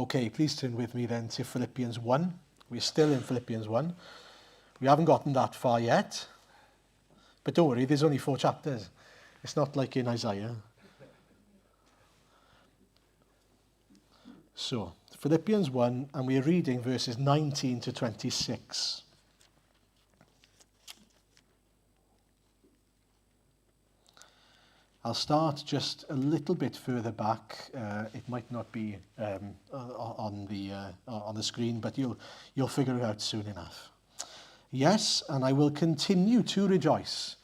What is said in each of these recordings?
Okay, please turn with me then to Philippians 1. We're still in Philippians 1. We haven't gotten that far yet. But don't worry, there's only 4 chapters. It's not like in Isaiah. So, Philippians 1, and we're reading verses 19 to 26. I'll start just a little bit further back. It might not be on the screen, but you'll figure it out soon enough. Yes, and I will continue to rejoice,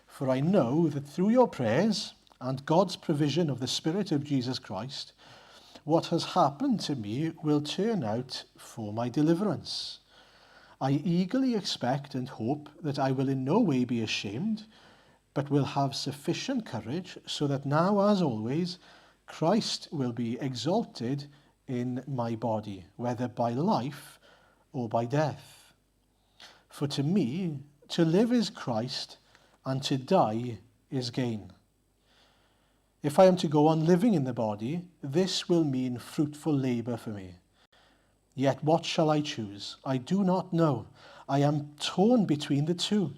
for I know that through your prayers and God's provision of the Spirit of Jesus Christ, what has happened to me will turn out for my deliverance. I eagerly expect and hope that I will in no way be ashamed, but will have sufficient courage, so that now, as always, Christ will be exalted in my body, whether by life or by death. For to me, to live is Christ, and to die is gain. If I am to go on living in the body, this will mean fruitful labour for me. Yet what shall I choose? I do not know. I am torn between the two.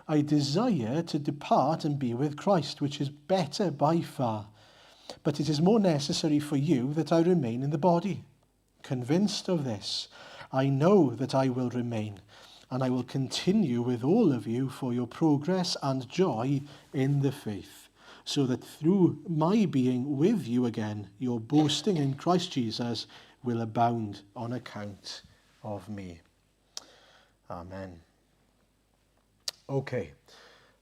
I desire to depart and be with Christ, which is better by far. But it is more necessary for you that I remain in the body. Convinced of this, I know that I will remain, and I will continue with all of you for your progress and joy in the faith, so that through my being with you again, your boasting in Christ Jesus will abound on account of me. Amen. Okay,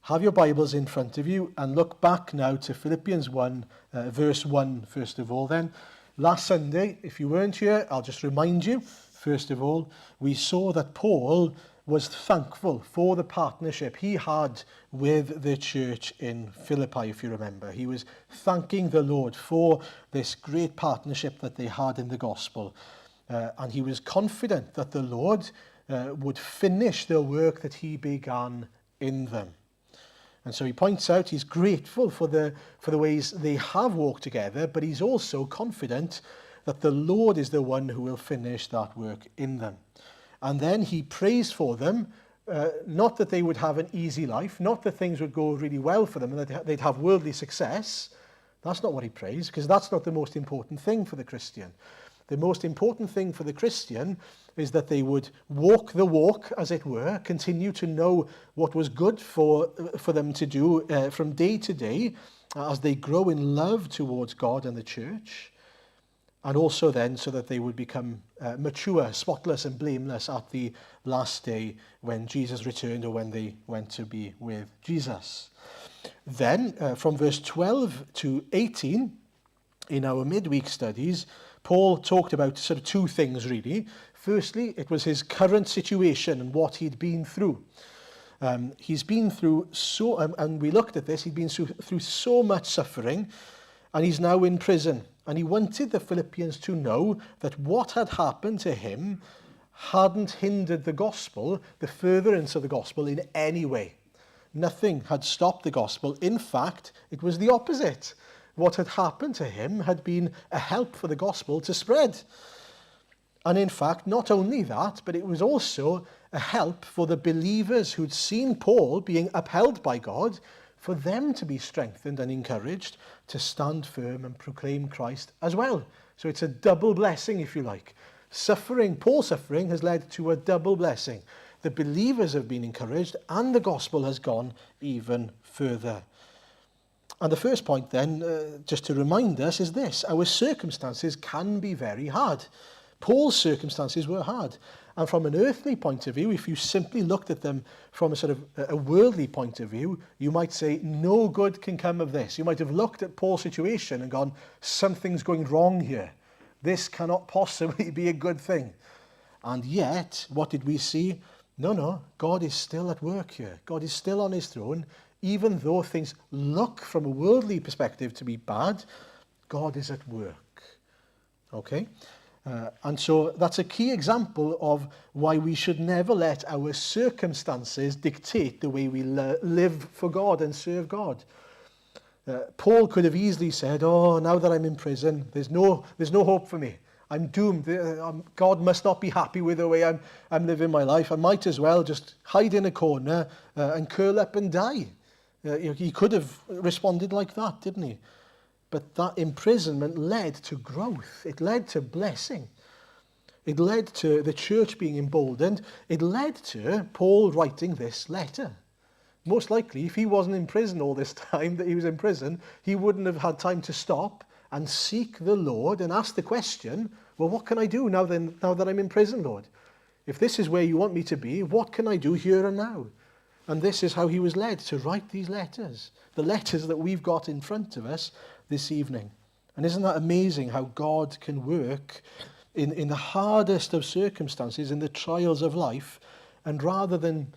have your Bibles in front of you and look back now to Philippians 1, verse 1 first of all then. Last Sunday, if you weren't here, I'll just remind you, first of all, we saw that Paul was thankful for the partnership he had with the church in Philippi, if you remember. He was thanking the Lord for this great partnership that they had in the gospel. And he was confident that the Lord would finish the work that he began in them. And so he points out he's grateful for the ways they have walked together, but he's also confident that the Lord is the one who will finish that work in them. And then he prays for them, not that they would have an easy life, not that things would go really well for them and that they'd have worldly success. That's not what he prays, because that's not the most important thing for the Christian. The most important thing for the Christian is that they would walk the walk, as it were, continue to know what was good for them to do from day to day as they grow in love towards God and the church, and also then so that they would become mature, spotless and blameless at the last day when Jesus returned, or when they went to be with Jesus. Then, from verse 12 to 18, in our midweek studies, Paul talked about sort of 2 things really. Firstly, it was his current situation and what he'd been through. He's been through and we looked at this, he'd been through so much suffering, and he's now in prison. And he wanted the Philippians to know that what had happened to him hadn't hindered the gospel, the furtherance of the gospel in any way. Nothing had stopped the gospel. In fact, it was the opposite. What had happened to him had been a help for the gospel to spread. And in fact, not only that, but it was also a help for the believers who'd seen Paul being upheld by God, for them to be strengthened and encouraged to stand firm and proclaim Christ as well. So it's a double blessing, if you like. Paul's suffering has led to a double blessing. The believers have been encouraged, and the gospel has gone even further. And the first point then, just to remind us, is this: our circumstances can be very hard. Paul's circumstances were hard. And from an earthly point of view, if you simply looked at them from a sort of a worldly point of view, you might say, no good can come of this. You might have looked at Paul's situation and gone, something's going wrong here. This cannot possibly be a good thing. And yet, what did we see? No, God is still at work here. God is still on his throne. Even though things look from a worldly perspective to be bad, God is at work. Okay? And so that's a key example of why we should never let our circumstances dictate the way we live for God and serve God. Paul could have easily said, oh, now that I'm in prison, there's no hope for me. I'm doomed. God must not be happy with the way I'm living my life. I might as well just hide in a corner and curl up and die. He could have responded like that, didn't he? But that imprisonment led to growth. It led to blessing. It led to the church being emboldened. It led to Paul writing this letter. Most likely, if he wasn't in prison all this time that he was in prison, he wouldn't have had time to stop and seek the Lord and ask the question, well, what can I do now that I'm in prison, Lord? If this is where you want me to be, what can I do here and now? And this is how he was led to write these letters, the letters that we've got in front of us this evening. And isn't that amazing how God can work in the hardest of circumstances, in the trials of life, and rather than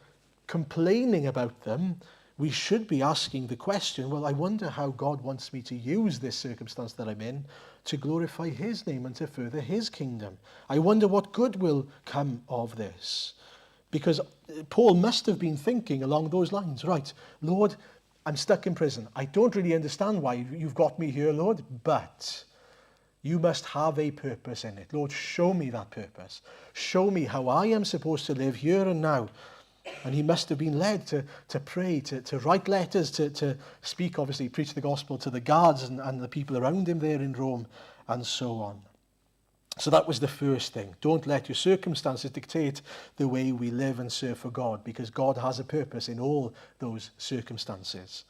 complaining about them, we should be asking the question, well, I wonder how God wants me to use this circumstance that I'm in to glorify his name and to further his kingdom. I wonder what good will come of this. Because Paul must have been thinking along those lines, right, Lord, I'm stuck in prison. I don't really understand why you've got me here, Lord, but you must have a purpose in it. Lord, show me that purpose. Show me how I am supposed to live here and now. And he must have been led to pray, to write letters, to speak, obviously, preach the gospel to the guards and the people around him there in Rome, and so on. So that was the first thing. Don't let your circumstances dictate the way we live and serve for God, because God has a purpose in all those circumstances.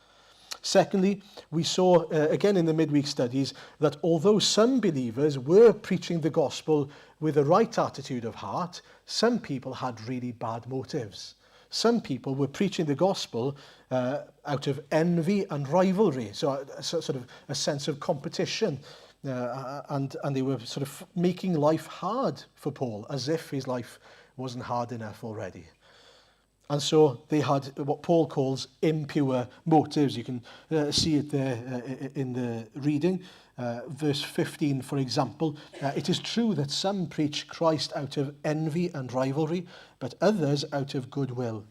Secondly, we saw, again in the midweek studies, that although some believers were preaching the gospel with the right attitude of heart, some people had really bad motives. Some people were preaching the gospel out of envy and rivalry, so sort of a sense of competition, and they were sort of making life hard for Paul, as if his life wasn't hard enough already. And so they had what Paul calls impure motives. You can see it there in the reading. Verse 15, for example, it is true that some preach Christ out of envy and rivalry, but others out of goodwill.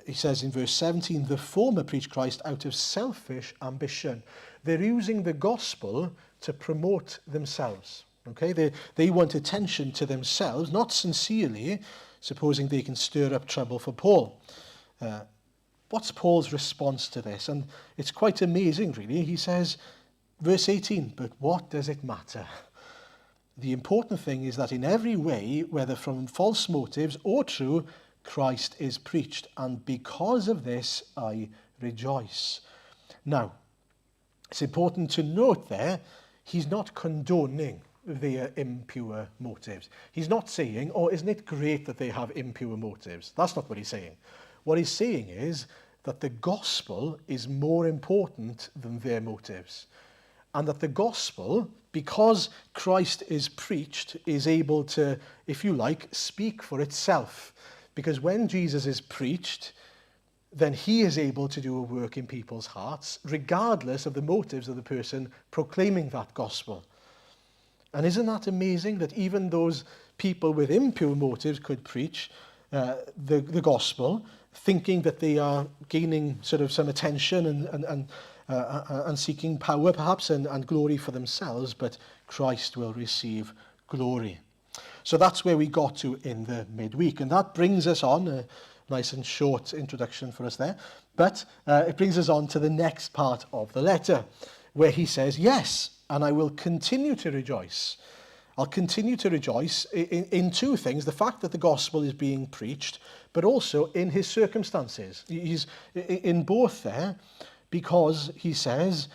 He says in verse 17, the former preach Christ out of selfish ambition. They're using the gospel to promote themselves. Okay, they want attention to themselves, not sincerely, supposing they can stir up trouble for Paul. What's Paul's response to this? And it's quite amazing, really. He says, verse 18, but what does it matter? The important thing is that in every way, whether from false motives or true, Christ is preached, and because of this I rejoice. Now, it's important to note there, he's not condoning their impure motives. He's not saying, oh, isn't it great that they have impure motives? That's not what he's saying. What he's saying is that the gospel is more important than their motives. And that the gospel, because Christ is preached, is able to, if you like, speak for itself. Because when Jesus is preached, then he is able to do a work in people's hearts, regardless of the motives of the person proclaiming that gospel. And isn't that amazing that even those people with impure motives could preach the gospel, thinking that they are gaining sort of some attention and seeking power perhaps and glory for themselves, but Christ will receive glory. So that's where we got to in the midweek. And that brings us on, a nice and short introduction for us there, but it brings us on to the next part of the letter, where he says, yes, and I will continue to rejoice. I'll continue to rejoice in two things, the fact that the gospel is being preached, but also in his circumstances. He's in both there, because he says,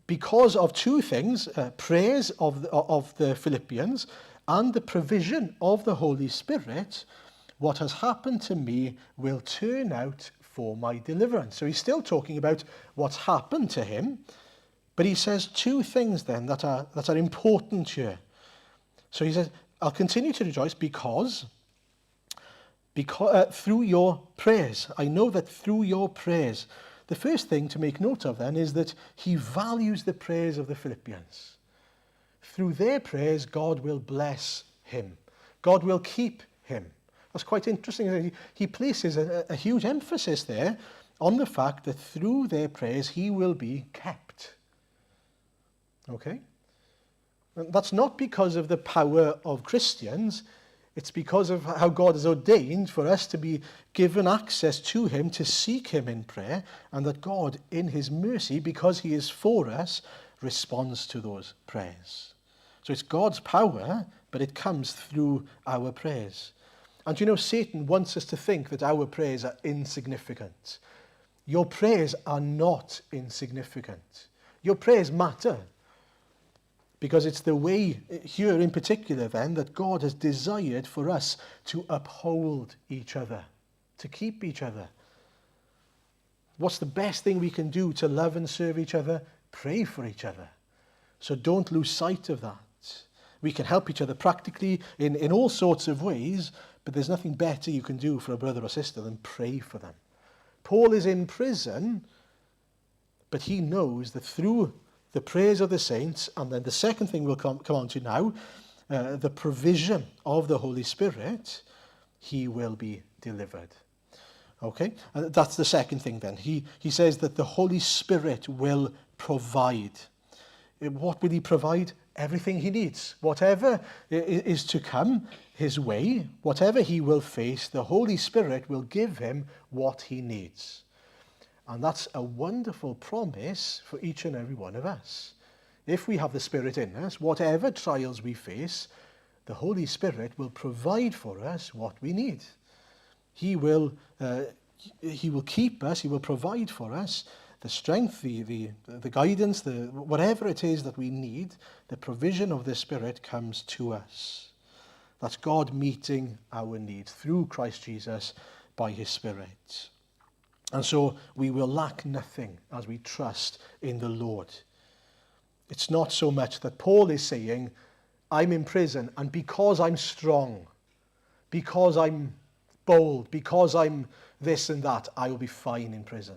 because of two things, praise of the Philippians and the provision of the Holy Spirit, what has happened to me will turn out for my deliverance. So he's still talking about what's happened to him, but he says two things then that are important here. So he says, I'll continue to rejoice because through your prayers. I know that through your prayers. The first thing to make note of then is that he values the prayers of the Philippians. Through their prayers, God will bless him. God will keep him. That's quite interesting. He places a huge emphasis there on the fact that through their prayers, he will be kept. Okay? And that's not because of the power of Christians. It's because of how God has ordained for us to be given access to him, to seek him in prayer, and that God, in his mercy, because he is for us, responds to those prayers. So it's God's power, but it comes through our prayers. And you know, Satan wants us to think that our prayers are insignificant. Your prayers are not insignificant. Your prayers matter. Because it's the way here in particular then that God has desired for us to uphold each other, to keep each other. What's the best thing we can do to love and serve each other? Pray for each other. So don't lose sight of that. We can help each other practically in all sorts of ways, but there's nothing better you can do for a brother or sister than pray for them. Paul is in prison, but he knows that through the prayers of the saints, and then the second thing we'll come on to now, the provision of the Holy Spirit, he will be delivered. Okay, and that's the second thing then. He says that the Holy Spirit will provide. What will he provide? Everything he needs. Whatever is to come his way, whatever he will face, the Holy Spirit will give him what he needs. And that's a wonderful promise for each and every one of us. If we have the Spirit in us, whatever trials we face, the Holy Spirit will provide for us what we need. He will keep us, he will provide for us the strength, the guidance, whatever it is that we need. The provision of the Spirit comes to us. That's God meeting our needs through Christ Jesus by his Spirit. And so we will lack nothing as we trust in the Lord. It's not so much that Paul is saying, I'm in prison, and because I'm strong, because I'm bold, because I'm this and that, I will be fine in prison.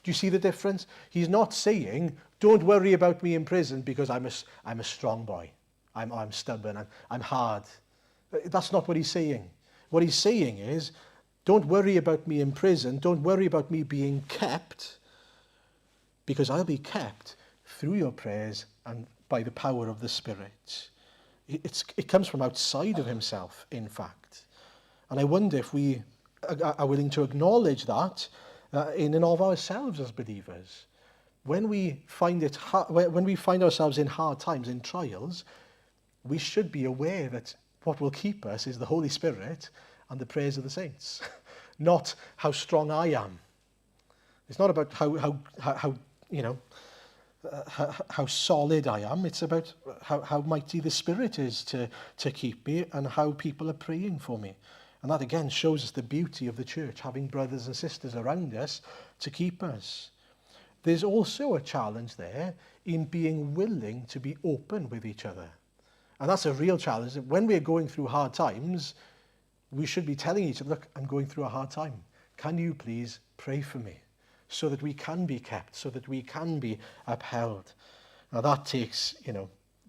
Do you see the difference? He's not saying, don't worry about me in prison because I'm a strong boy. I'm stubborn, I'm hard. That's not what he's saying. What he's saying is, don't worry about me in prison. Don't worry about me being kept, because I'll be kept through your prayers and by the power of the Spirit. It comes from outside of himself, in fact. And I wonder if we are willing to acknowledge that in and of ourselves as believers. When we find ourselves in hard times, in trials, we should be aware that what will keep us is the Holy Spirit and the prayers of the saints, not how strong I am. It's not about how solid I am. It's about how mighty the Spirit is to keep me and how people are praying for me. And that again shows us the beauty of the church, having brothers and sisters around us to keep us. There's also a challenge there in being willing to be open with each other. And that's a real challenge. When we're going through hard times, we should be telling each other, look, I'm going through a hard time. Can you please pray for me so that we can be kept, so that we can be upheld? Now that takes,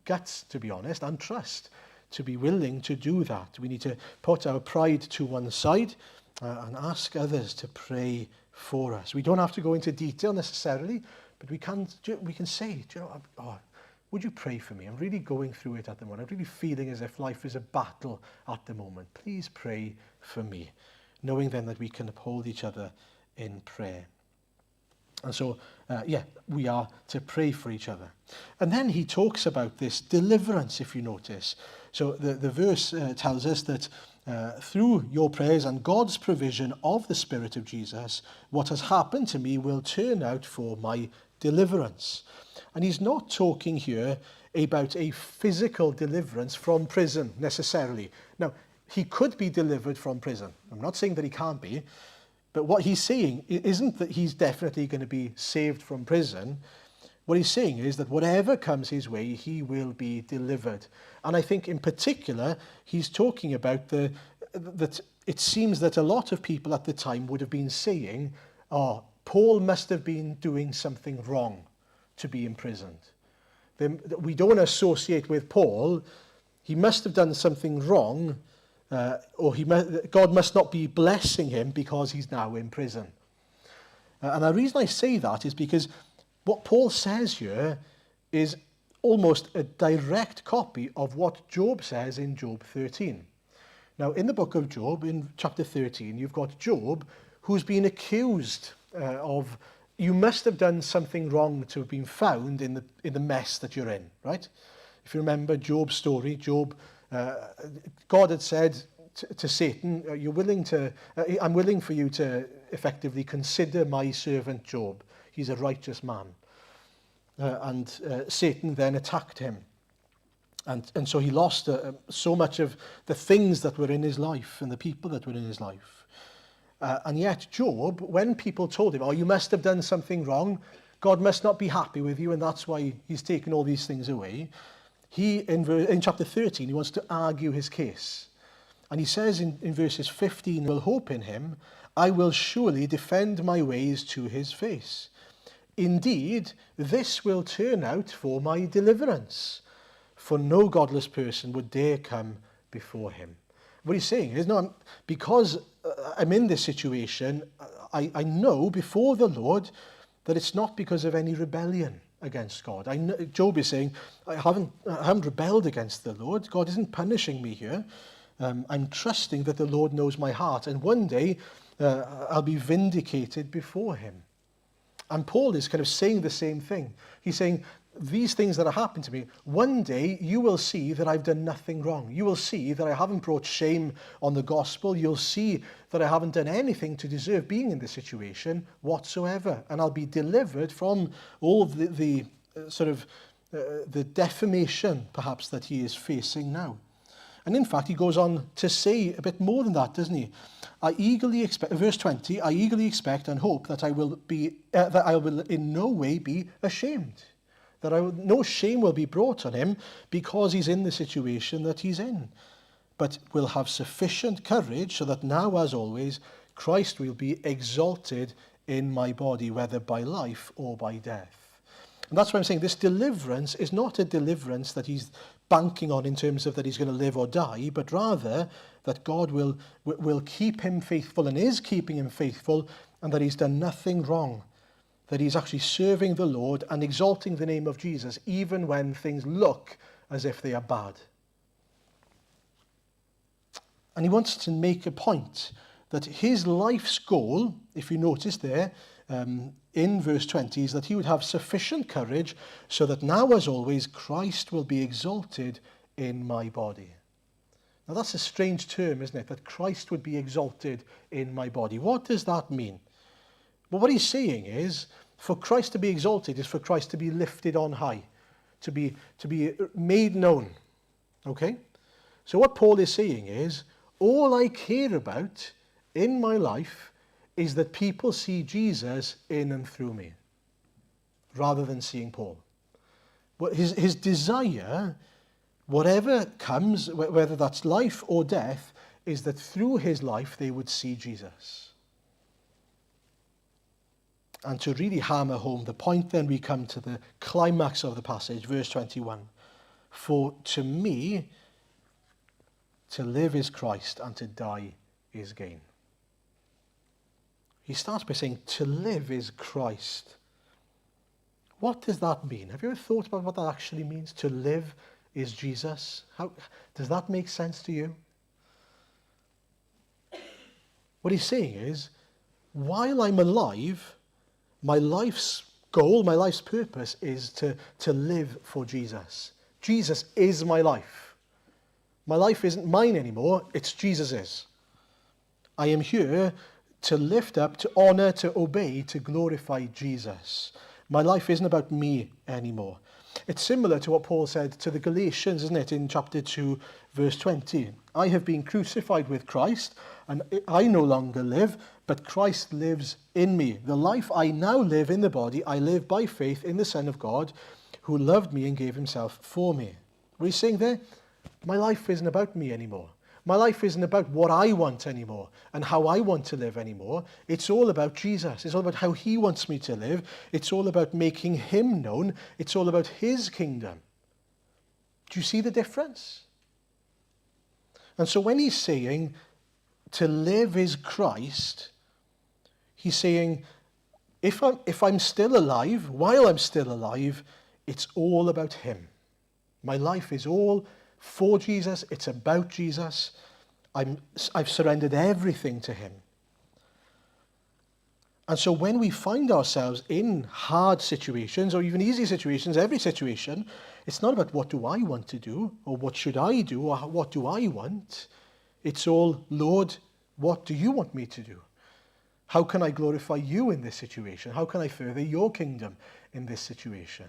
guts, to be honest, and trust to be willing to do that. We need to put our pride to one side and ask others to pray for us. We don't have to go into detail necessarily, but we can say, would you pray for me? I'm really going through it at the moment. I'm really feeling as if life is a battle at the moment. Please pray for me, knowing then that we can uphold each other in prayer. And so, we are to pray for each other. And then he talks about this deliverance, if you notice. So the verse tells us that through your prayers and God's provision of the Spirit of Jesus, what has happened to me will turn out for my deliverance. And he's not talking here about a physical deliverance from prison necessarily. Now, he could be delivered from prison. I'm not saying that he can't be, but what he's saying isn't that he's definitely going to be saved from prison. What he's saying is that whatever comes his way, he will be delivered. And I think in particular, he's talking about that it seems that a lot of people at the time would have been saying, Paul must have been doing something wrong to be imprisoned. We don't want to associate with Paul. He must have done something wrong, God must not be blessing him because he's now in prison. And the reason I say that is because what Paul says here is, almost a direct copy of what Job says in Job 13. Now, in the book of Job, in chapter 13, you've got Job who's been accused of, you must have done something wrong to have been found in the mess that you're in, right? If you remember Job's story, God had said to Satan, I'm willing for you to effectively consider my servant Job. He's a righteous man. And Satan then attacked him. And so he lost so much of the things that were in his life and the people that were in his life. And yet Job, when people told him, oh, you must have done something wrong, God must not be happy with you, and that's why he's taken all these things away, in chapter 13, he wants to argue his case. And he says in verses 15, will hope in him, I will surely defend my ways to his face. Indeed, this will turn out for my deliverance, for no godless person would dare come before him. What he's saying is, no, because I'm in this situation, I know before the Lord that it's not because of any rebellion against God. Job is saying, I haven't rebelled against the Lord. God isn't punishing me here. I'm trusting that the Lord knows my heart, and one day I'll be vindicated before him. And Paul is kind of saying the same thing. He's saying, these things that are happening to me, one day you will see that I've done nothing wrong. You will see that I haven't brought shame on the gospel. You'll see that I haven't done anything to deserve being in this situation whatsoever. And I'll be delivered from all of the defamation, perhaps, that he is facing now. And in fact, he goes on to say a bit more than that, doesn't he? I eagerly expect, verse 20, I eagerly expect and hope that I will in no way be ashamed. No shame will be brought on him because he's in the situation that he's in, but will have sufficient courage so that now, as always, Christ will be exalted in my body, whether by life or by death. And that's why I'm saying this deliverance is not a deliverance that he's banking on in terms of that he's going to live or die, but rather that God will keep him faithful and is keeping him faithful, and that he's done nothing wrong. That he's actually serving the Lord and exalting the name of Jesus, even when things look as if they are bad. And he wants to make a point that his life's goal, if you notice there, in verse 20, is that he would have sufficient courage so that now, as always, Christ will be exalted in my body. Now that's a strange term, isn't it? That Christ would be exalted in my body. What does that mean? Well, what he's saying is, for Christ to be exalted is for Christ to be lifted on high, to be made known. Okay? So what Paul is saying is, all I care about in my life is that people see Jesus in and through me, rather than seeing Paul. His desire, whatever comes, whether that's life or death, is that through his life they would see Jesus. And to really hammer home the point, then we come to the climax of the passage, verse 21. For to me, to live is Christ, and to die is gain. He starts by saying, to live is Christ. What does that mean? Have you ever thought about what that actually means? To live is Jesus. How does that make sense to you? What he's saying is, while I'm alive, my life's goal, my life's purpose is to live for Jesus. Jesus is my life. My life isn't mine anymore, it's Jesus's. I am here to lift up, to honor, to obey, to glorify Jesus. My life isn't about me anymore. It's similar to what Paul said to the Galatians, isn't it, in chapter 2, verse 20. I have been crucified with Christ, and I no longer live, but Christ lives in me. The life I now live in the body, I live by faith in the Son of God, who loved me and gave himself for me. What he's saying there, my life isn't about me anymore. My life isn't about what I want anymore and how I want to live anymore. It's all about Jesus. It's all about how he wants me to live. It's all about making him known. It's all about his kingdom. Do you see the difference? And so when he's saying to live is Christ, he's saying if I'm still alive, while I'm still alive, it's all about him. My life is all for Jesus. It's about Jesus. I've surrendered everything to him. And so when we find ourselves in hard situations or even easy situations, every situation, it's not about what do I want to do or what should I do or what do I want. It's all, Lord, what do you want me to do? How can I glorify you in this situation? How can I further your kingdom in this situation?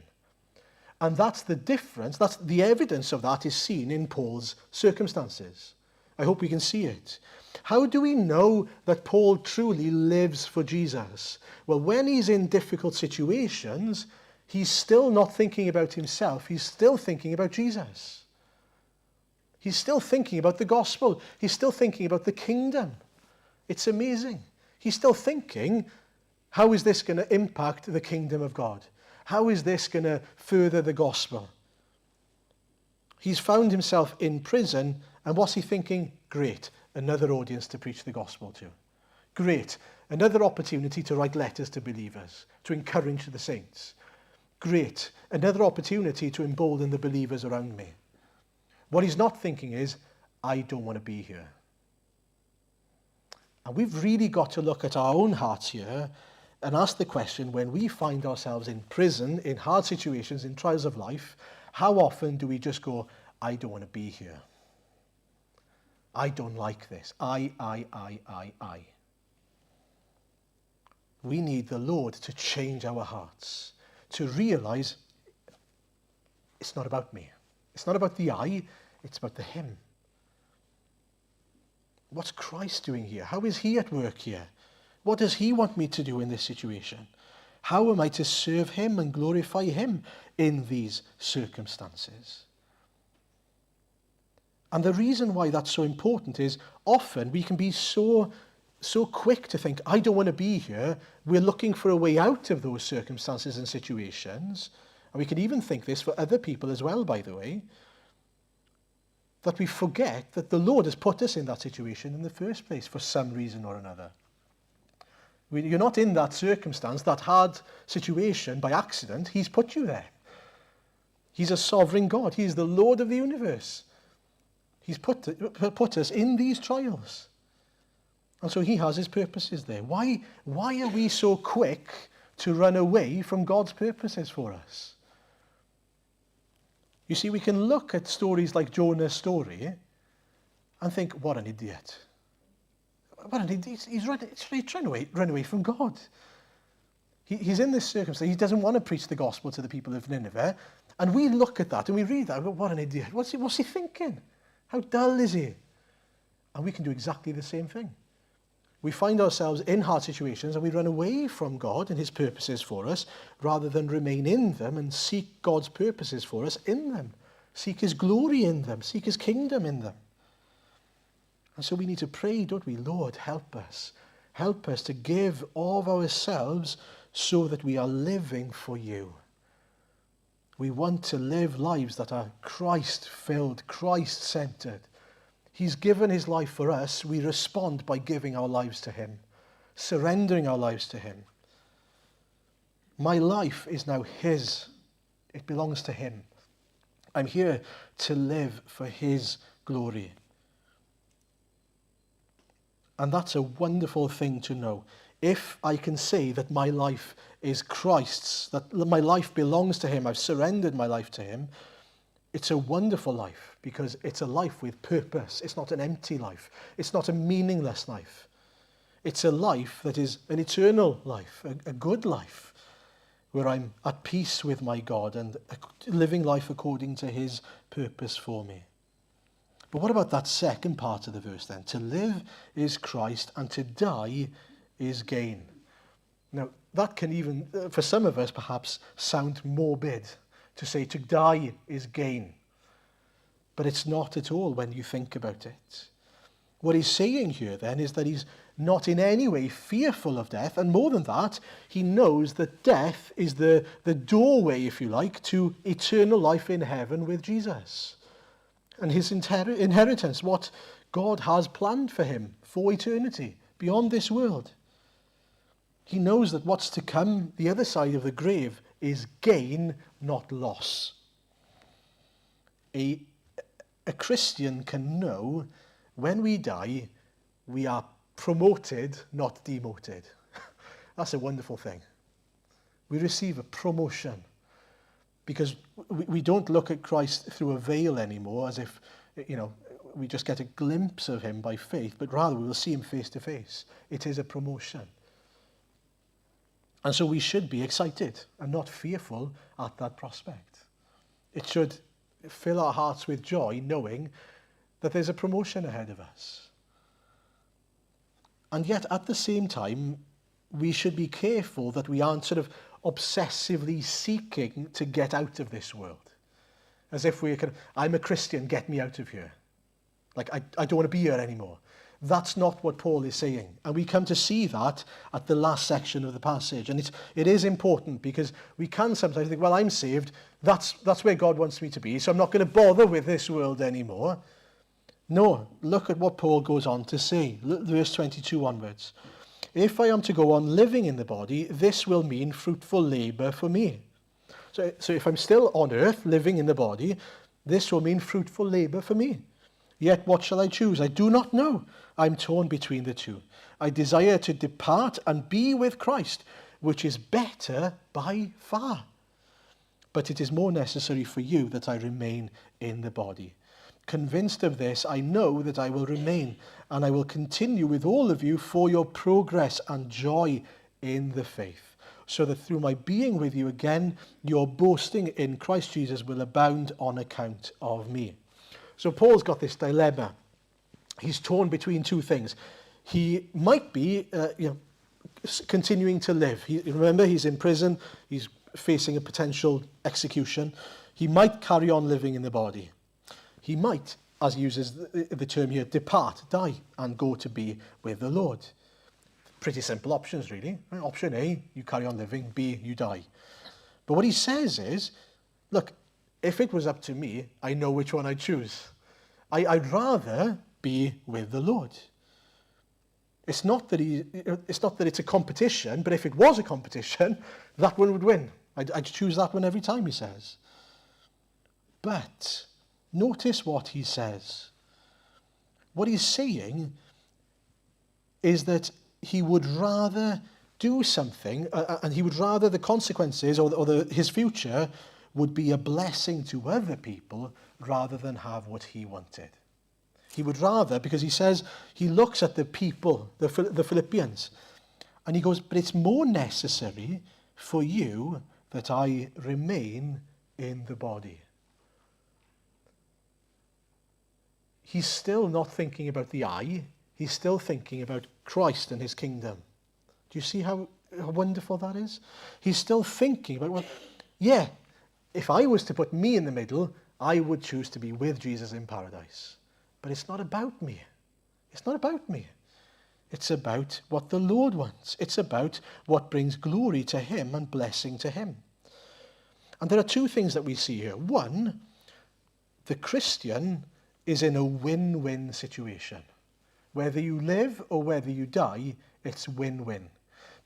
And that's the difference. That's the evidence of that is seen in Paul's circumstances. I hope we can see it. How do we know that Paul truly lives for Jesus? Well, when he's in difficult situations, he's still not thinking about himself. He's still thinking about Jesus. He's still thinking about the gospel. He's still thinking about the kingdom. It's amazing. He's still thinking, how is this going to impact the kingdom of God? How is this going to further the gospel? He's found himself in prison, and what's he thinking? Great, another audience to preach the gospel to. Great, another opportunity to write letters to believers, to encourage the saints. Great, another opportunity to embolden the believers around me. What he's not thinking is, I don't want to be here. And we've really got to look at our own hearts here and ask the question, when we find ourselves in prison, in hard situations, in trials of life, how often do we just go, I don't want to be here. I don't like this. I. We need the Lord to change our hearts, to realize it's not about me. It's not about the I, it's about the him. What's Christ doing here? How is he at work here? What does he want me to do in this situation? How am I to serve him and glorify him in these circumstances? And the reason why that's so important is often we can be so quick to think, I don't want to be here. We're looking for a way out of those circumstances and situations. And we can even think this for other people as well, by the way, that we forget that the Lord has put us in that situation in the first place for some reason or another. You're not in that circumstance, that hard situation by accident. He's put you there. He's a sovereign God. He's the Lord of the universe. He's put us in these trials. And so he has his purposes there. Why are we so quick to run away from God's purposes for us? You see, we can look at stories like Jonah's story and think, what an idiot. What an idiot. He's trying to run away from God. He's in this circumstance. He doesn't want to preach the gospel to the people of Nineveh. And we look at that and we read that and go, what an idiot. What's he thinking? How dull is he? And we can do exactly the same thing. We find ourselves in hard situations and we run away from God and his purposes for us rather than remain in them and seek God's purposes for us in them. Seek his glory in them. Seek his kingdom in them. And so we need to pray, don't we? Lord, help us. Help us to give of ourselves so that we are living for you. We want to live lives that are Christ-filled, Christ-centered. He's given his life for us. We respond by giving our lives to him, surrendering our lives to him. My life is now his. It belongs to him. I'm here to live for his glory. And that's a wonderful thing to know. If I can say that my life is Christ's, that my life belongs to him, I've surrendered my life to him, it's a wonderful life because it's a life with purpose. It's not an empty life. It's not a meaningless life. It's a life that is an eternal life, a good life, where I'm at peace with my God and living life according to his purpose for me. But what about that second part of the verse then? To live is Christ and to die is gain. Now, that can even, for some of us perhaps, sound morbid to say to die is gain. But it's not at all when you think about it. What he's saying here then is that he's not in any way fearful of death, and more than that, he knows that death is the doorway, if you like, to eternal life in heaven with Jesus. And his inheritance, what God has planned for him for eternity, beyond this world. He knows that what's to come, the other side of the grave, is gain, not loss. a Christian can know when we die, we are promoted, not demoted. That's a wonderful thing. We receive a promotion because we don't look at Christ through a veil anymore as if, we just get a glimpse of him by faith, but rather we will see him face to face. It is a promotion. And so we should be excited and not fearful at that prospect. It should fill our hearts with joy knowing that there's a promotion ahead of us. And yet at the same time, we should be careful that we aren't sort of obsessively seeking to get out of this world. As if I'm a Christian, get me out of here. Like, I don't want to be here anymore. That's not what Paul is saying. And we come to see that at the last section of the passage. And it is important because we can sometimes think, well, I'm saved. That's where God wants me to be. So I'm not going to bother with this world anymore. No, look at what Paul goes on to say. Verse 22 onwards. If I am to go on living in the body, this will mean fruitful labour for me. So if I'm still on earth, living in the body, this will mean fruitful labour for me. Yet what shall I choose? I do not know. I'm torn between the two. I desire to depart and be with Christ, which is better by far. But it is more necessary for you that I remain in the body. Convinced of this, I know that I will remain, and I will continue with all of you for your progress and joy in the faith, so that through my being with you again, your boasting in Christ Jesus will abound on account of me. So Paul's got this dilemma. He's torn between two things. He might be continuing to live. Remember, he's in prison. He's facing a potential execution. He might carry on living in the body. He might, as he uses the term here, depart, die, and go to be with the Lord. Pretty simple options, really. Option A, you carry on living. B, you die. But what he says is, look, if it was up to me, I know which one I'd choose. I'd rather be with the Lord. It's not that it's a competition, but if it was a competition, that one would win. I'd choose that one every time, he says. But notice what he says. What he's saying is that he would rather do something, and he would rather the consequences or his future would be a blessing to other people rather than have what he wanted. He would rather, because he says, he looks at the people, the Philippians, and he goes, but it's more necessary for you that I remain in the body. He's still not thinking about the I, he's still thinking about Christ and his kingdom. Do you see how wonderful that is? He's still thinking about, well, yeah, if I was to put me in the middle, I would choose to be with Jesus in paradise. But it's not about me. It's not about me. It's about what the Lord wants. It's about what brings glory to him and blessing to him. And there are two things that we see here. One, the Christian is in a win-win situation. Whether you live or whether you die, it's win-win.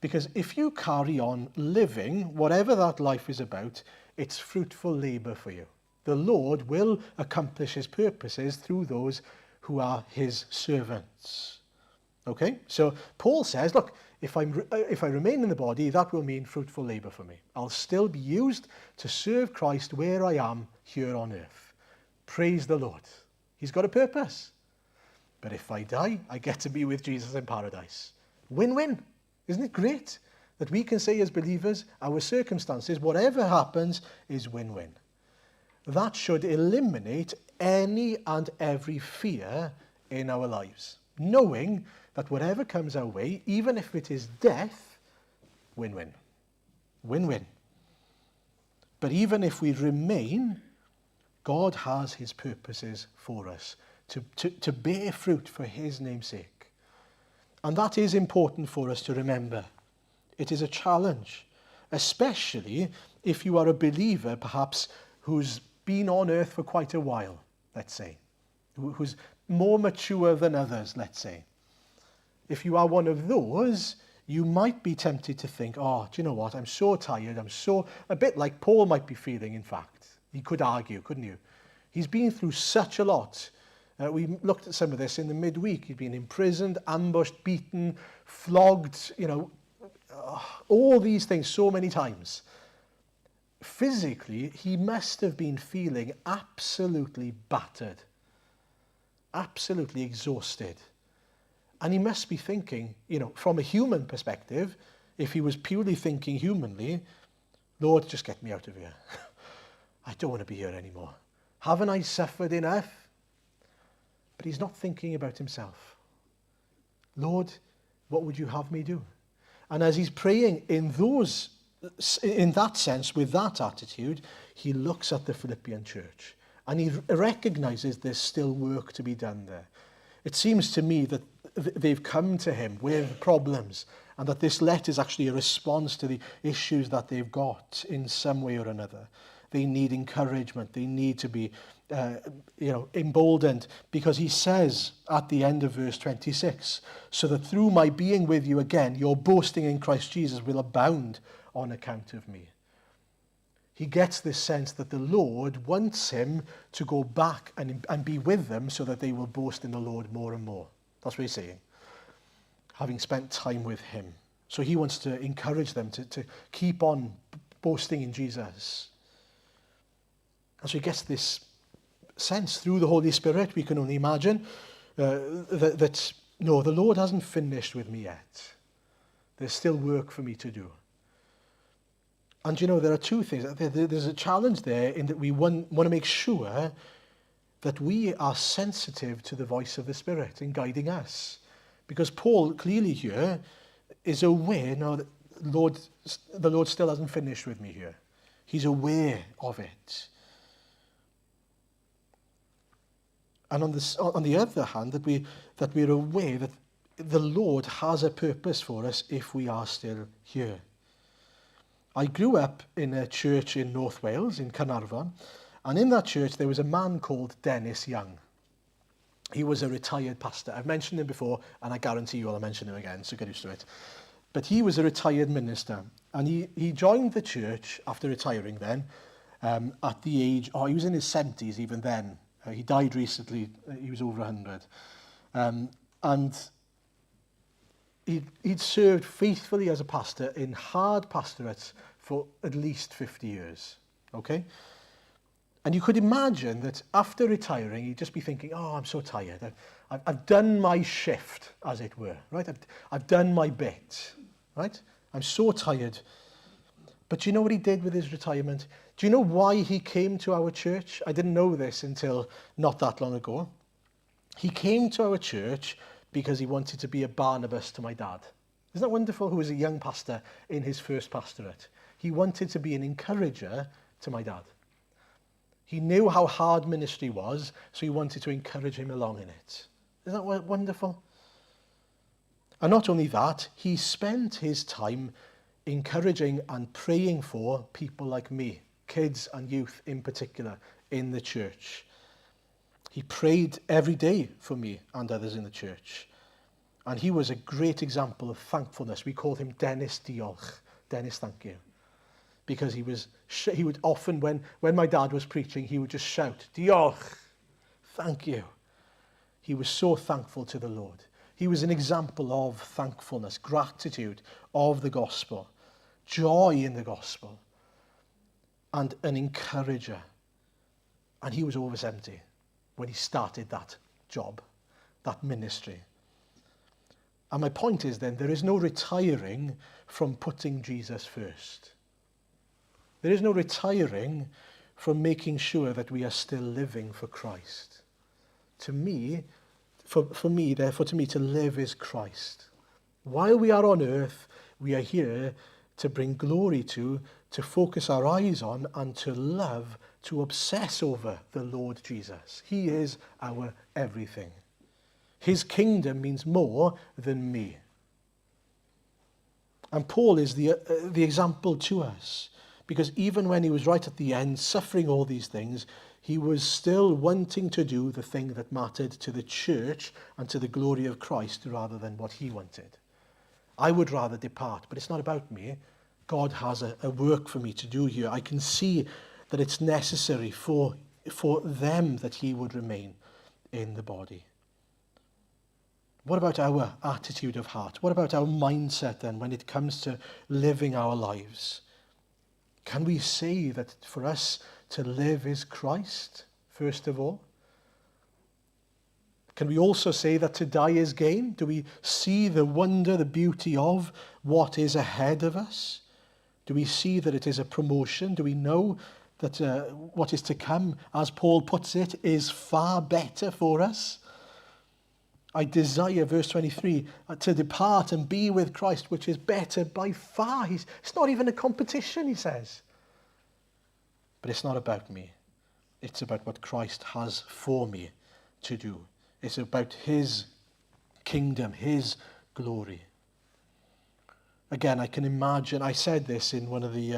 Because if you carry on living, whatever that life is about, it's fruitful labour for you. The Lord will accomplish his purposes through those who are his servants. Okay? So Paul says, look, if I remain in the body, that will mean fruitful labour for me. I'll still be used to serve Christ where I am here on earth. Praise the Lord. He's got a purpose. But if I die, I get to be with Jesus in paradise. Win-win. Isn't it great that we can say as believers, our circumstances, whatever happens, is win-win? That should eliminate any and every fear in our lives, knowing that whatever comes our way, even if it is death, win-win. Win-win. But even if we remain, God has his purposes for us to bear fruit for his name's sake. And that is important for us to remember. It is a challenge, especially if you are a believer, perhaps, who's been on earth for quite a while, let's say, who's more mature than others, let's say. If you are one of those, you might be tempted to think, oh, do you know what, I'm so tired, a bit like Paul might be feeling, in fact. He could argue, couldn't you? He's been through such a lot. We looked at some of this in the midweek. He'd been imprisoned, ambushed, beaten, flogged, all these things so many times. Physically, he must have been feeling absolutely battered, absolutely exhausted. And he must be thinking, from a human perspective, if he was purely thinking humanly, Lord, just get me out of here. I don't want to be here anymore. Haven't I suffered enough? But he's not thinking about himself. Lord, what would you have me do? And as he's praying in that sense, with that attitude, he looks at the Philippian church and he recognizes there's still work to be done there. It seems to me that they've come to him with problems and that this letter is actually a response to the issues that they've got in some way or another. They need encouragement. They need to be, emboldened, because he says at the end of verse 26, so that through my being with you again, your boasting in Christ Jesus will abound on account of me. He gets this sense that the Lord wants him to go back and be with them so that they will boast in the Lord more and more. That's what he's saying, having spent time with him. So he wants to encourage them to keep on boasting in Jesus. And so he gets this sense through the Holy Spirit, we can only imagine, that no, the Lord hasn't finished with me yet. There's still work for me to do. And there are two things. There's a challenge there in that we want to make sure that we are sensitive to the voice of the Spirit in guiding us. Because Paul clearly here is aware, no, that the Lord still hasn't finished with me here. He's aware of it. And on the other hand, that we're aware that the Lord has a purpose for us if we are still here. I grew up in a church in North Wales, in Carnarvon, and in that church there was a man called Dennis Young. He was a retired pastor. I've mentioned him before, and I guarantee you I'll mention him again, so get used to it. But he was a retired minister, and he joined the church after retiring then, at the age, he was in his 70s even then. He died recently, he was over 100. And he'd served faithfully as a pastor in hard pastorates for at least 50 years, okay? And you could imagine that after retiring, he'd just be thinking, I'm so tired. I've done my shift, as it were, right? I've done my bit, right? I'm so tired. But do you know what he did with his retirement? Do you know why he came to our church? I didn't know this until not that long ago. He came to our church because he wanted to be a Barnabas to my dad. Isn't that wonderful? Who was a young pastor in his first pastorate. He wanted to be an encourager to my dad. He knew how hard ministry was, so he wanted to encourage him along in it. Isn't that wonderful? And not only that, he spent his time encouraging and praying for people like me, kids and youth in particular, in the church. He prayed every day for me and others in the church. And he was a great example of thankfulness. We called him Dennis Diolch. Dennis, thank you. Because he would often, when my dad was preaching, he would just shout, Diolch, thank you. He was so thankful to the Lord. He was an example of thankfulness, gratitude of the gospel, joy in the gospel, and an encourager. And he was over 70 when he started that job, that ministry. And my point is then, there is no retiring from putting Jesus first. There is no retiring from making sure that we are still living for Christ. To me, therefore, to live is Christ. While we are on earth, we are here to bring glory to focus our eyes on, and to love, to obsess over the Lord Jesus. He is our everything. His kingdom means more than me. And Paul is the example to us, because even when he was right at the end, suffering all these things, he was still wanting to do the thing that mattered to the church and to the glory of Christ rather than what he wanted. I would rather depart, but it's not about me. God has a work for me to do here. I can see that it's necessary for for them that he would remain in the body. What about our attitude of heart? What about our mindset then when it comes to living our lives? Can we say that for us to live is Christ, first of all? Can we also say that to die is gain? Do we see the wonder, the beauty of what is ahead of us? Do we see that it is a promotion? Do we know that what is to come, as Paul puts it, is far better for us? I desire, verse 23, to depart and be with Christ, which is better by far. It's not even a competition, he says. But it's not about me. It's about what Christ has for me to do. It's about his kingdom, his glory. Again, I can imagine, I said this in one of the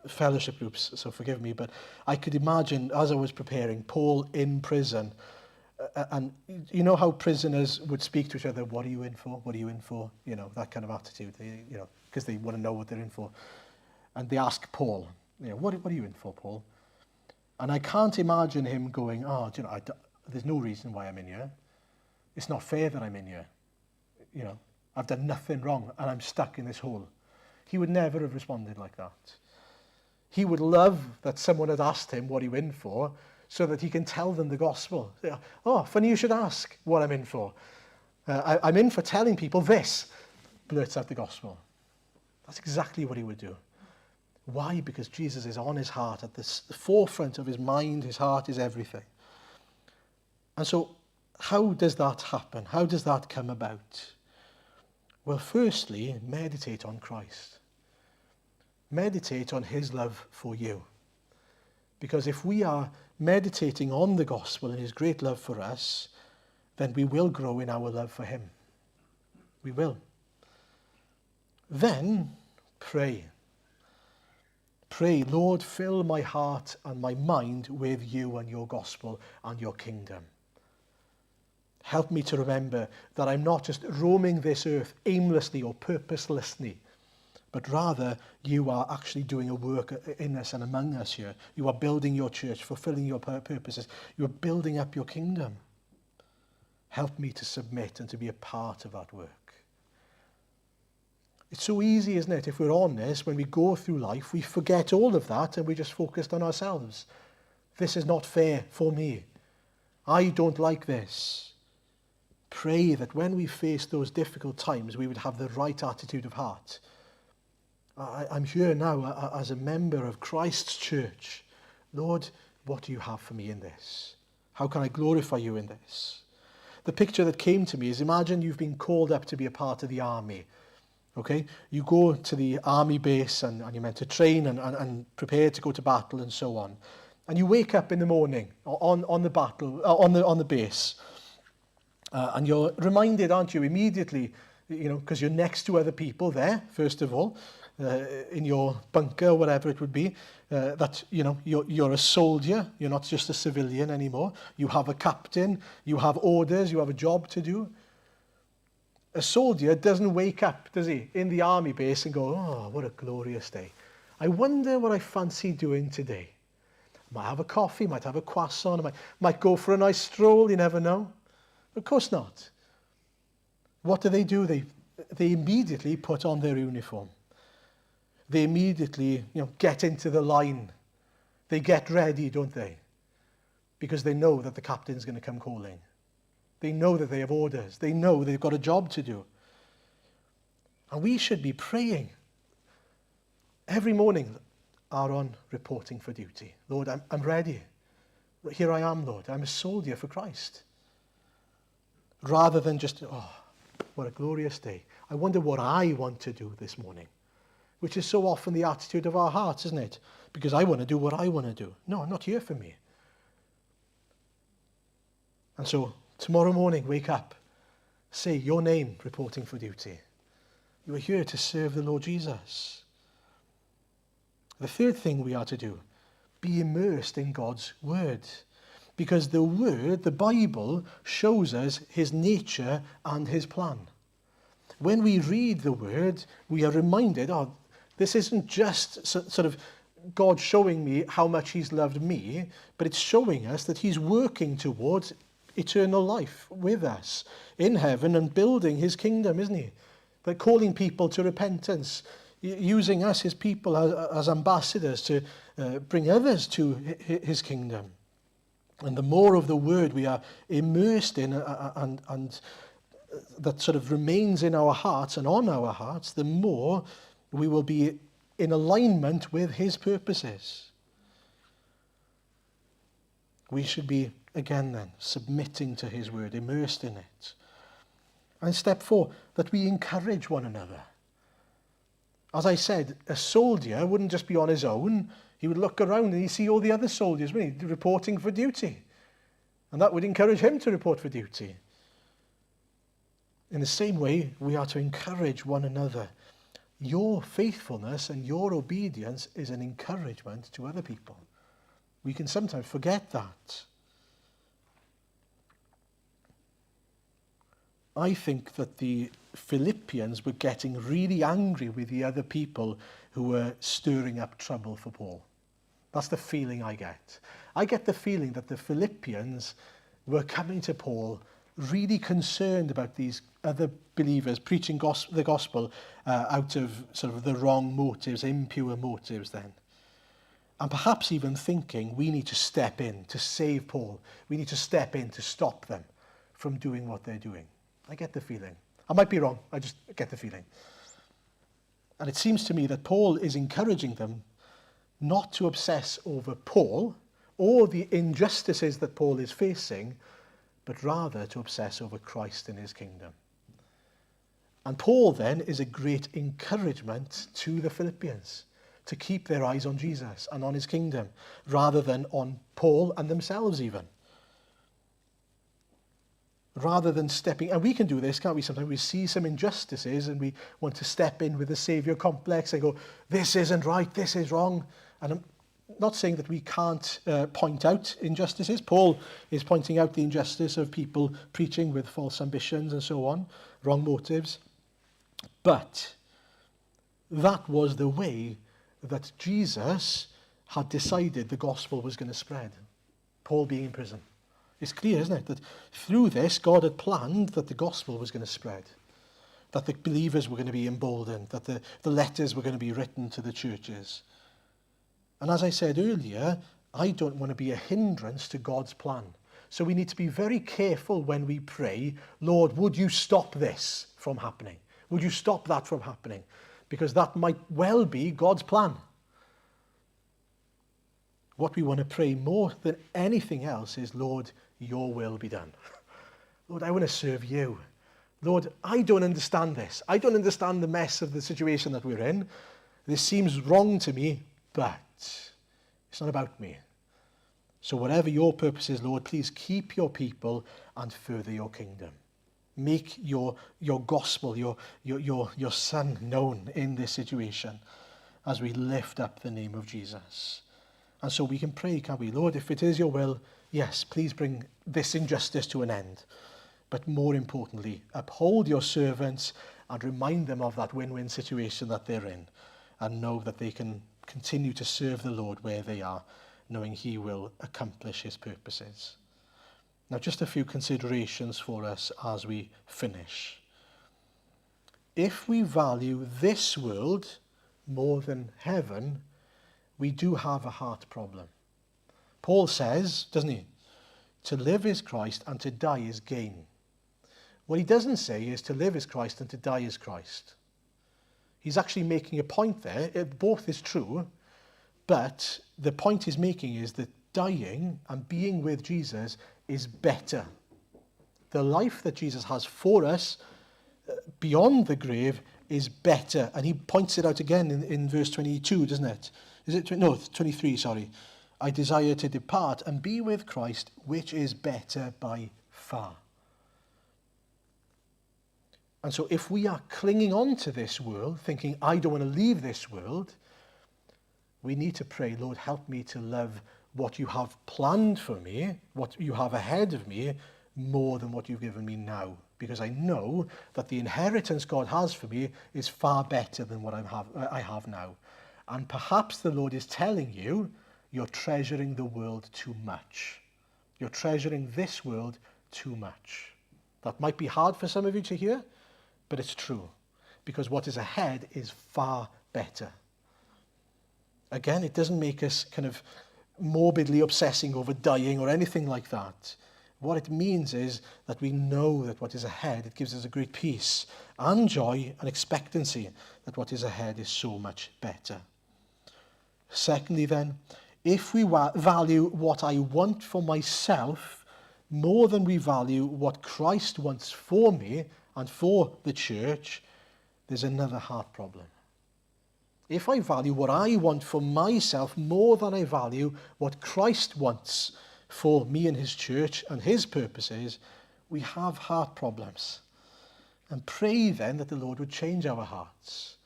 fellowship groups, so forgive me, but I could imagine, as I was preparing, Paul in prison. And you know how prisoners would speak to each other, what are you in for? What are you in for? You know, that kind of attitude, because they want to know what they're in for. And they ask Paul, what are you in for, Paul? And I can't imagine him going, there's no reason why I'm in here. It's not fair that I'm in here. I've done nothing wrong and I'm stuck in this hole. He would never have responded like that. He would love that someone had asked him what are you in for, so that he can tell them the gospel. Oh, funny you should ask what I'm in for. I'm in for telling people this. Blurts out the gospel. That's exactly what he would do. Why? Because Jesus is on his heart, at the forefront of his mind, his heart is everything. And so, how does that happen? How does that come about? Well, firstly, meditate on Christ. Meditate on his love for you. Because if we are meditating on the gospel and his great love for us, then we will grow in our love for him. We will. Then, pray. Pray, Lord, fill my heart and my mind with you and your gospel and your kingdom. Help me to remember that I'm not just roaming this earth aimlessly or purposelessly, but rather you are actually doing a work in us and among us here. You are building your church, fulfilling your purposes. You are building up your kingdom. Help me to submit and to be a part of that work. It's so easy, isn't it, if we're honest, when we go through life, we forget all of that and we're just focused on ourselves. This is not fair for me. I don't like this. Pray that when we face those difficult times, we would have the right attitude of heart. I'm here now as a member of Christ's church. Lord, what do you have for me in this? How can I glorify you in this? The picture that came to me is, imagine you've been called up to be a part of the army. Okay, you go to the army base and you're meant to train and prepare to go to battle and so on. And you wake up in the morning on the base, and you're reminded, aren't you, immediately, because you're next to other people there, first of all, in your bunker or whatever it would be, that you're a soldier. You're not just a civilian anymore. You have a captain. You have orders. You have a job to do. A soldier doesn't wake up, does he, in the army base and go, oh, what a glorious day. I wonder what I fancy doing today. Might have a coffee, might have a croissant, might go for a nice stroll, you never know. Of course not. What do? They immediately put on their uniform. They immediately, get into the line. They get ready, don't they? Because they know that the captain's going to come calling. They know that they have orders. They know they've got a job to do. And we should be praying every morning, Aaron reporting for duty. Lord, I'm ready. Here I am, Lord. I'm a soldier for Christ. Rather than just, oh, what a glorious day. I wonder what I want to do this morning. Which is so often the attitude of our hearts, isn't it? Because I want to do what I want to do. No, I'm not here for me. And so, tomorrow morning, wake up. Say your name, reporting for duty. You are here to serve the Lord Jesus. The third thing we are to do, be immersed in God's word. Because the word, the Bible, shows us his nature and his plan. When we read the word, we are reminded, this isn't just sort of God showing me how much he's loved me, but it's showing us that he's working towards eternal life with us in heaven and building his kingdom, isn't he? By calling people to repentance, using us, his people, as ambassadors to bring others to his kingdom. And the more of the word we are immersed in and that sort of remains in our hearts and on our hearts, the more we will be in alignment with his purposes. We should be, again then, submitting to his word, immersed in it. And step 4, that we encourage one another. As I said, a soldier wouldn't just be on his own. He would look around and he'd see all the other soldiers, wouldn't he, reporting for duty. And that would encourage him to report for duty. In the same way, we are to encourage one another. Your faithfulness and your obedience is an encouragement to other people. We can sometimes forget that. I think that the Philippians were getting really angry with the other people who were stirring up trouble for Paul. That's the feeling I get. I get the feeling that the Philippians were coming to Paul really concerned about these other believers preaching the gospel out of sort of the wrong motives, impure motives then. And perhaps even thinking we need to step in to save Paul. We need to step in to stop them from doing what they're doing. I get the feeling. I might be wrong, I just get the feeling. And it seems to me that Paul is encouraging them not to obsess over Paul or the injustices that Paul is facing, but rather to obsess over Christ and his kingdom. And Paul then is a great encouragement to the Philippians to keep their eyes on Jesus and on his kingdom, rather than on Paul and themselves even. Rather than stepping, and we can do this, can't we? Sometimes we see some injustices and we want to step in with the saviour complex and go, this isn't right, this is wrong. And I'm not saying that we can't point out injustices. Paul is pointing out the injustice of people preaching with false ambitions and so on, wrong motives. But that was the way that Jesus had decided the gospel was going to spread. Paul being in prison. It's clear, isn't it, that through this, God had planned that the gospel was going to spread, that the believers were going to be emboldened, that the letters were going to be written to the churches. And as I said earlier, I don't want to be a hindrance to God's plan. So we need to be very careful when we pray, Lord, would you stop this from happening? Would you stop that from happening? Because that might well be God's plan. What we want to pray more than anything else is, Lord, your will be done. Lord, I want to serve you. Lord, I don't understand this. I don't understand the mess of the situation that we're in. This seems wrong to me, but it's not about me. So whatever your purpose is, Lord, please keep your people and further your kingdom. Make your gospel, your son known in this situation as we lift up the name of Jesus. And so we can pray, can't we? Lord, if it is your will, yes, please bring this injustice to an end. But more importantly, uphold your servants and remind them of that win-win situation that they're in, and know that they can continue to serve the Lord where they are, knowing he will accomplish his purposes. Now, just a few considerations for us as we finish. If we value this world more than heaven, we do have a heart problem. Paul says, doesn't he, to live is Christ and to die is gain. What he doesn't say is to live is Christ and to die is Christ. He's actually making a point there. Both is true, but the point he's making is that dying and being with Jesus is better. The life that Jesus has for us beyond the grave is better. And he points it out again in verse 22, doesn't it? Is it? No, 23, sorry. I desire to depart and be with Christ, which is better by far. And so if we are clinging on to this world, thinking, I don't want to leave this world, we need to pray, Lord, help me to love what you have planned for me, what you have ahead of me, more than what you've given me now. Because I know that the inheritance God has for me is far better than what I have now. And perhaps the Lord is telling you, you're treasuring the world too much. You're treasuring this world too much. That might be hard for some of you to hear, but it's true. Because what is ahead is far better. Again, it doesn't make us kind of morbidly obsessing over dying or anything like that. What it means is that we know that what is ahead, it gives us a great peace and joy and expectancy that what is ahead is so much better. Secondly then, if we value what I want for myself more than we value what Christ wants for me and for the church, there's another heart problem. If I value what I want for myself more than I value what Christ wants for me and his church and his purposes, we have heart problems. And pray then that the Lord would change our hearts.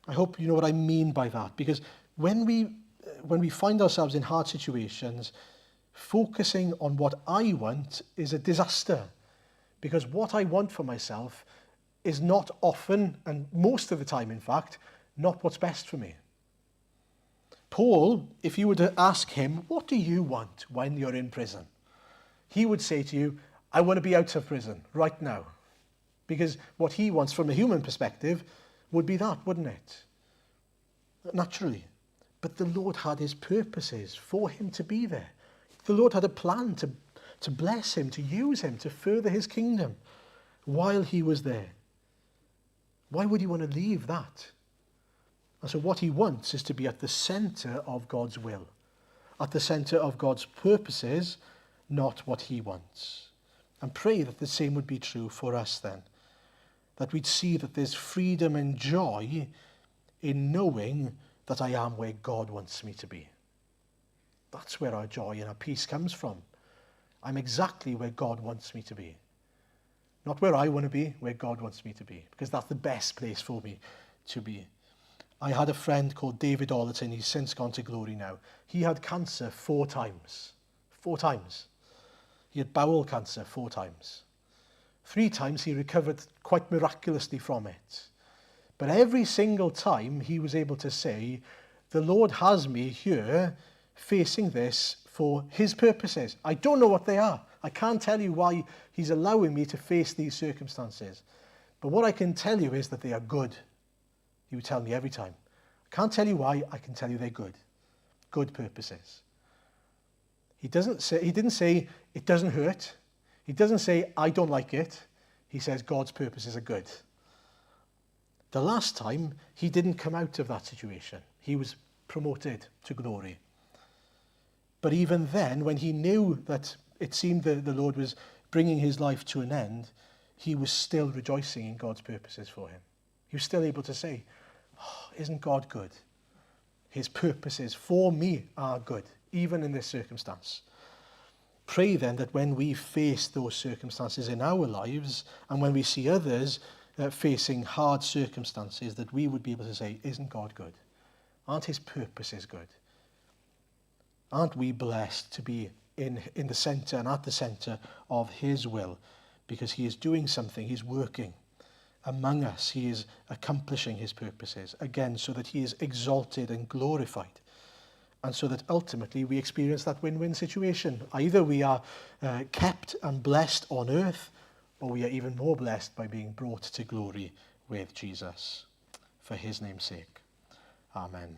I hope you know what I mean by that, because when we find ourselves in hard situations, focusing on what I want is a disaster, because what I want for myself is not often, and most of the time in fact, not what's best for me. Paul, if you were to ask him, what do you want when you're in prison? He would say to you, I want to be out of prison right now. Because what he wants from a human perspective would be that, wouldn't it? Naturally. But the Lord had his purposes for him to be there. The Lord had a plan to bless him, to use him, to further his kingdom while he was there. Why would he want to leave that? And so what he wants is to be at the center of God's will, at the center of God's purposes, not what he wants. And pray that the same would be true for us then, that we'd see that there's freedom and joy in knowing that I am where God wants me to be. That's where our joy and our peace comes from. I'm exactly where God wants me to be. Not where I want to be, where God wants me to be, because that's the best place for me to be. I had a friend called David Ollerton. He's since gone to glory now. He had cancer 4 times. 4 times. He had bowel cancer 4 times. 3 times he recovered quite miraculously from it. But every single time he was able to say, the Lord has me here facing this for his purposes. I don't know what they are. I can't tell you why he's allowing me to face these circumstances. But what I can tell you is that they are good. He would tell me every time. I can't tell you why, I can tell you they're good. Good purposes. He didn't say it doesn't hurt. He doesn't say I don't like it. He says God's purposes are good. The last time, he didn't come out of that situation. He was promoted to glory. But even then, when he knew that it seemed that the Lord was bringing his life to an end, he was still rejoicing in God's purposes for him. He was still able to say, oh, isn't God good? His purposes for me are good, even in this circumstance. Pray then that when we face those circumstances in our lives, and when we see others facing hard circumstances, that we would be able to say, isn't God good? Aren't his purposes good? Aren't we blessed to be in the center and at the center of his will? Because he is doing something, he's working among us, he is accomplishing his purposes, again, so that he is exalted and glorified, and so that ultimately we experience that win-win situation. Either we are kept and blessed on earth, or we are even more blessed by being brought to glory with Jesus. For his name's sake. Amen.